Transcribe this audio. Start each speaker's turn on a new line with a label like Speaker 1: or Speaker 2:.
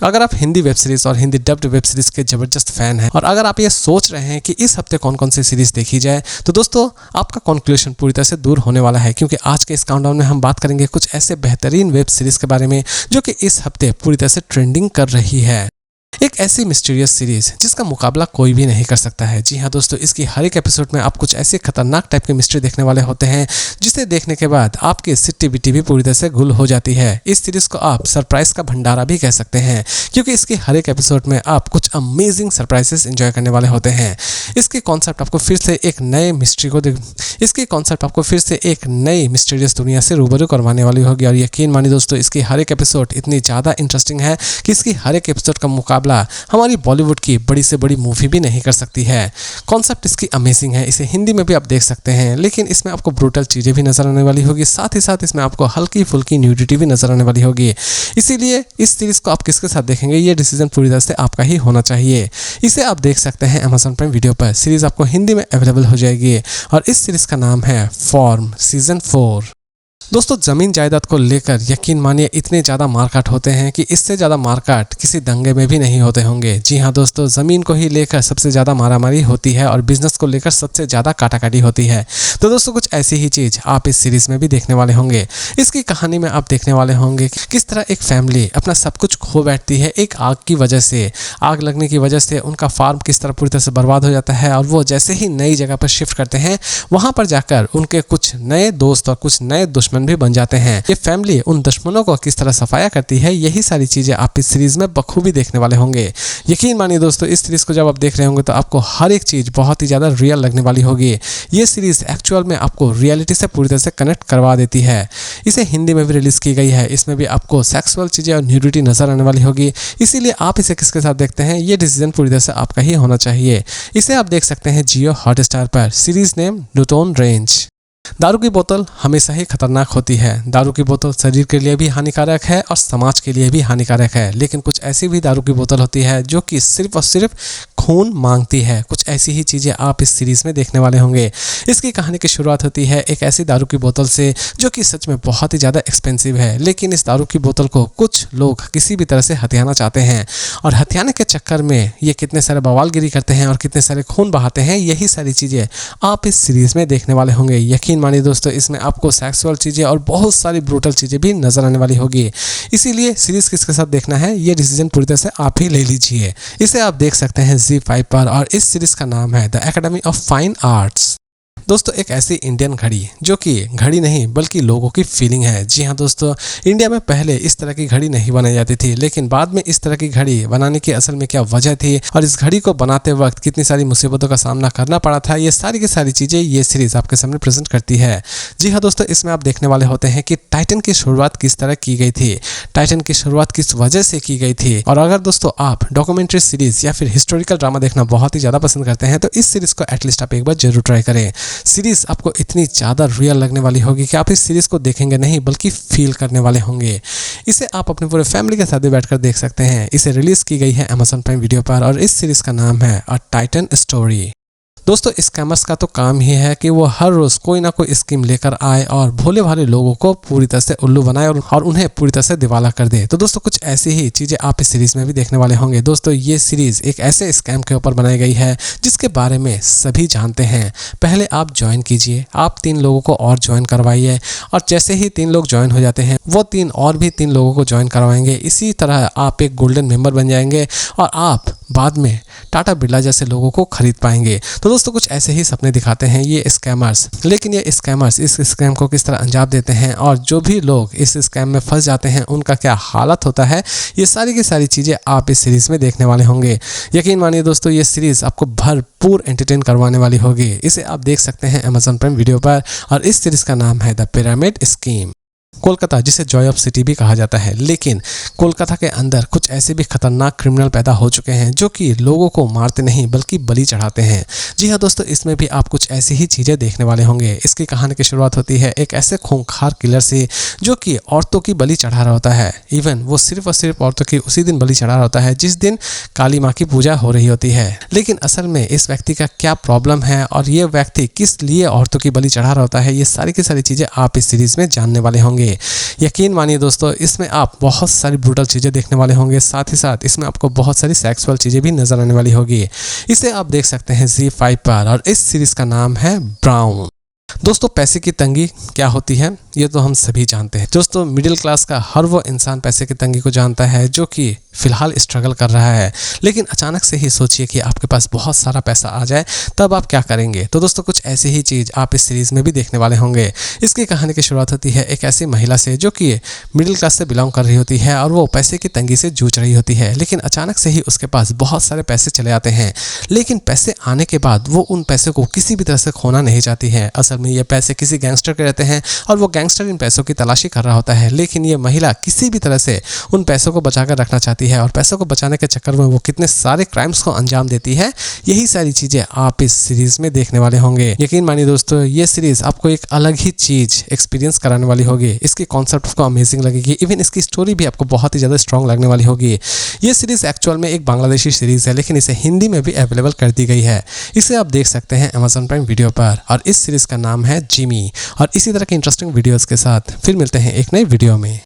Speaker 1: तो अगर आप हिंदी वेब सीरीज और हिंदी डब्ड वेब सीरीज के जबरदस्त फैन हैं और अगर आप ये सोच रहे हैं कि इस हफ्ते कौन कौन सी सीरीज देखी जाए, तो दोस्तों आपका कंक्लूजन पूरी तरह से दूर होने वाला है, क्योंकि आज के इस काउंटडाउन में हम बात करेंगे कुछ ऐसे बेहतरीन वेब सीरीज के बारे में जो कि इस हफ्ते पूरी तरह से ट्रेंडिंग कर रही है। एक ऐसी मिस्टीरियस सीरीज जिसका मुकाबला कोई भी नहीं कर सकता है। जी हाँ दोस्तों, इसकी हर एक एपिसोड में आप कुछ ऐसे खतरनाक टाइप के मिस्ट्री देखने वाले होते हैं जिसे देखने के बाद आपकी सिट्टी बिट्टी भी पूरी तरह से गुल हो जाती है। इस सीरीज को आप सरप्राइज का भंडारा भी कह सकते हैं, क्योंकि इसके हर एक एपिसोड में आप कुछ अमेजिंग सरप्राइजेस एंजॉय करने वाले होते हैं। इसकी कॉन्सेप्ट आपको फिर से एक नए मिस्टीरियस दुनिया से रूबरू करवाने वाली होगी। और यकीन मानिए दोस्तों, इसकी हर एक एपिसोड इतनी ज़्यादा इंटरेस्टिंग है कि इसकी हर एक एपिसोड का मुकाबला हमारी बॉलीवुड की बड़ी से बड़ी मूवी भी नहीं कर सकती है। कॉन्सेप्ट इसकी अमेजिंग है, इसे हिंदी में भी आप देख सकते हैं, लेकिन इसमें आपको ब्रूटल चीज़ें भी नजर आने वाली होगी, साथ ही साथ इसमें आपको हल्की फुल्की न्यूडिटी भी नजर आने वाली होगी। इसीलिए इस सीरीज को आप किसके साथ देखेंगे, ये डिसीजन पूरी तरह से आपका ही होना चाहिए। इसे आप देख सकते हैं Amazon प्राइम वीडियो पर। सीरीज आपको हिंदी में अवेलेबल हो जाएगी और इस सीरीज का नाम है फॉर्म सीजन 4। दोस्तों, जमीन जायदाद को लेकर यकीन मानिए इतने ज़्यादा मारकाट होते हैं कि इससे ज़्यादा मारकाट किसी दंगे में भी नहीं होते होंगे। जी हाँ दोस्तों, ज़मीन को ही लेकर सबसे ज़्यादा मारामारी होती है और बिजनेस को लेकर सबसे ज़्यादा काटाकाटी होती है। तो दोस्तों, कुछ ऐसी ही चीज़ आप इस सीरीज़ में भी देखने वाले होंगे। इसकी कहानी में आप देखने वाले होंगे कि किस तरह एक फैमिली अपना सब कुछ खो बैठती है एक आग की वजह से। आग लगने की वजह से उनका फार्म किस तरह पूरी तरह से बर्बाद हो जाता है और वो जैसे ही नई जगह पर शिफ्ट करते हैं, वहाँ पर जाकर उनके कुछ नए दोस्त और कुछ नए दुश्मन भी बन जाते हैं। ये फैमिली उन दुश्मनों को किस तरह सफाया करती है, यही सारी चीजें आप इस सीरीज में बखूबी देखने वाले होंगे। यकीन मानिए दोस्तों, इस सीरीज को जब आप देख रहे होंगे तो आपको हर एक चीज बहुत ही ज्यादा रियल लगने वाली होगी। ये सीरीज एक्चुअल में आपको रियलिटी से पूरी तरह से कनेक्ट करवा देती है। इसे हिंदी में भी रिलीज की गई है। इसमें भी आपको सेक्सुअल चीजें और न्यूडिटी नजर आने वाली होगी। इसीलिए आप इसे किसके साथ देखते हैं, ये डिसीजन पूरी तरह से आपका ही होना चाहिए। इसे आप देख सकते हैं जियो हॉटस्टार पर। Series name Newton range. दारू की बोतल हमेशा ही खतरनाक होती है। दारू की बोतल शरीर के लिए भी हानिकारक है और समाज के लिए भी हानिकारक है, लेकिन कुछ ऐसी भी दारू की बोतल होती है जो कि सिर्फ और सिर्फ खून मांगती है। कुछ ऐसी ही चीज़ें आप इस सीरीज़ में देखने वाले होंगे। इसकी कहानी की शुरुआत होती है एक ऐसी दारू की बोतल से जो कि सच में बहुत ही ज़्यादा एक्सपेंसिव है, लेकिन इस दारू की बोतल को कुछ लोग किसी भी तरह से हथियाना चाहते हैं और हथियाने के चक्कर में ये कितने सारे बवालगिरी करते हैं और कितने सारे खून बहाते हैं, यही सारी चीज़ें आप इस सीरीज़ में देखने वाले होंगे। यकीन मानिए दोस्तों, इसमें आपको सेक्सुअल चीज़ें और बहुत सारी ब्रूटल चीज़ें भी नजर आने वाली होगी। इसीलिए सीरीज़ किसके साथ देखना है, ये डिसीजन पूरी तरह से आप ही ले लीजिए। इसे आप देख सकते हैं ZEE5 पर और इस सीरीज़ का नाम है the academy of fine arts. दोस्तों, एक ऐसी इंडियन घड़ी जो कि घड़ी नहीं बल्कि लोगों की फीलिंग है। जी हाँ दोस्तों, इंडिया में पहले इस तरह की घड़ी नहीं बनाई जाती थी, लेकिन बाद में इस तरह की घड़ी बनाने की असल में क्या वजह थी और इस घड़ी को बनाते वक्त कितनी सारी मुसीबतों का सामना करना पड़ा था, ये सारी की सारी चीज़ें ये सीरीज आपके सामने प्रेजेंट करती है। जी हाँ दोस्तों, इसमें आप देखने वाले होते हैं कि टाइटन की शुरुआत किस तरह की गई थी, टाइटन की शुरुआत किस वजह से की गई थी। और अगर दोस्तों आप डॉक्यूमेंट्री सीरीज या फिर हिस्टोरिकल ड्रामा देखना बहुत ही ज़्यादा पसंद करते हैं, तो इस सीरीज को एटलीस्ट आप एक बार जरूर ट्राई करें। सीरीज आपको इतनी ज़्यादा रियल लगने वाली होगी कि आप इस सीरीज को देखेंगे नहीं बल्कि फील करने वाले होंगे। इसे आप अपने पूरे फैमिली के साथ भी बैठकर देख सकते हैं। इसे रिलीज की गई है Amazon प्राइम वीडियो पर और इस सीरीज का नाम है अ टाइटन स्टोरी। दोस्तों, स्कैमर्स का तो काम ही है कि वो हर रोज कोई ना कोई स्कीम लेकर आए और भोले भाले लोगों को पूरी तरह से उल्लू बनाए और उन्हें पूरी तरह से दिवाला कर दे। तो दोस्तों, कुछ ऐसी ही चीजें आप इस सीरीज में भी देखने वाले होंगे। दोस्तों, ये सीरीज एक ऐसे स्कैम के ऊपर बनाई गई है जिसके बारे में सभी जानते हैं। पहले आप ज्वाइन कीजिए, आप 3 लोगों को और ज्वाइन करवाइए और जैसे ही 3 लोग ज्वाइन हो जाते हैं, वो 3 और भी 3 लोगों को ज्वाइन करवाएंगे। इसी तरह आप एक गोल्डन मेंबर बन जाएंगे और आप बाद में टाटा बिरला जैसे लोगों को खरीद पाएंगे। तो दोस्तों, कुछ ऐसे ही सपने दिखाते हैं ये स्कैमर्स, लेकिन ये स्कैमर्स इस स्कैम को किस तरह अंजाम देते हैं और जो भी लोग इस स्कैम में फंस जाते हैं उनका क्या हालत होता है, ये सारी की सारी चीज़ें आप इस सीरीज़ में देखने वाले होंगे। यकीन मानिए दोस्तों, ये सीरीज़ आपको भरपूर एंटरटेन करवाने वाली होगी। इसे आप देख सकते हैं Amazon प्राइम वीडियो पर और इस सीरीज़ का नाम है द पिरामिड स्कीम। कोलकाता, जिसे जॉय ऑफ सिटी भी कहा जाता है, लेकिन कोलकाता के अंदर कुछ ऐसे भी खतरनाक क्रिमिनल पैदा हो चुके हैं जो कि लोगों को मारते नहीं बल्कि बलि चढ़ाते हैं। जी हाँ दोस्तों, इसमें भी आप कुछ ऐसी ही चीज़ें देखने वाले होंगे। इसकी कहानी की शुरुआत होती है एक ऐसे खूंखार किलर से जो कि औरतों की बलि चढ़ा रहा होता है। इवन वो सिर्फ और सिर्फ औरतों की उसी दिन बलि चढ़ा रहा होता है जिस दिन काली माँ की पूजा हो रही होती है। लेकिन असल में इस व्यक्ति का क्या प्रॉब्लम है और ये व्यक्ति किस लिए औरतों की बलि चढ़ा रहा होता है, ये सारी की सारी चीज़ें आप इस सीरीज़ में जानने वाले होंगे। होंगे। यकीन मानिए दोस्तों, इसमें आप बहुत सारी ब्रूटल चीज़ें देखने वाले होंगे, साथ ही साथ इसमें आपको बहुत सारी सेक्सुअल चीज़ें भी नजर आने वाली होगी। इसे आप देख सकते हैं ZEE5 पर और इस सीरीज़ का नाम है ब्राउन। दोस्तों, पैसे की तंगी क्या होती है ये तो हम सभी जानते हैं। दोस्तों, मिडिल क्लास का हर वो इंसान पैसे की तंगी को जानता है जो कि फिलहाल स्ट्रगल कर रहा है। लेकिन अचानक से ही सोचिए कि आपके पास बहुत सारा पैसा आ जाए, तब आप क्या करेंगे। तो दोस्तों, कुछ ऐसी ही चीज़ आप इस सीरीज़ में भी देखने वाले होंगे। इसकी कहानी की शुरुआत होती है एक ऐसी महिला से जो कि मिडिल क्लास से बिलोंग कर रही होती है और वो पैसे की तंगी से जूझ रही होती है। लेकिन अचानक से ही उसके पास बहुत सारे पैसे चले आते हैं। लेकिन पैसे आने के बाद वो उन पैसों को किसी भी तरह से खोना नहीं चाहती है। असल में ये पैसे किसी गैंगस्टर के रहते हैं और वो गैंगस्टर इन पैसों की तलाशी कर रहा होता है। लेकिन ये महिला किसी भी तरह से उन पैसों को बचाकर रखना चाहती है और पैसों को बचाने के चक्कर में वो कितने सारे क्राइम्स को अंजाम देती है। यही सारी चीजें आप इस सीरीज में देखने वाले होंगे। यकीन मानिए दोस्तों, ये सीरीज आपको एक अलग ही चीज एक्सपीरियंस कराने वाली होगी। इसकी कॉन्सेप्ट आपको अमेजिंग लगेगी। इवन इसकी स्टोरी भी आपको बहुत ही ज्यादा स्ट्रॉन्ग लगने वाली होगी। ये सीरीज एक्चुअल में एक बांग्लादेशी सीरीज है, लेकिन इसे हिंदी में भी अवेलेबल कर दी गई है। इसे आप देख सकते हैं Amazon प्राइम वीडियो पर और इस सीरीज का नाम है जिमी। और इसी तरह के इंटरेस्टिंग वीडियोस के साथ फिर मिलते हैं एक नई वीडियो में।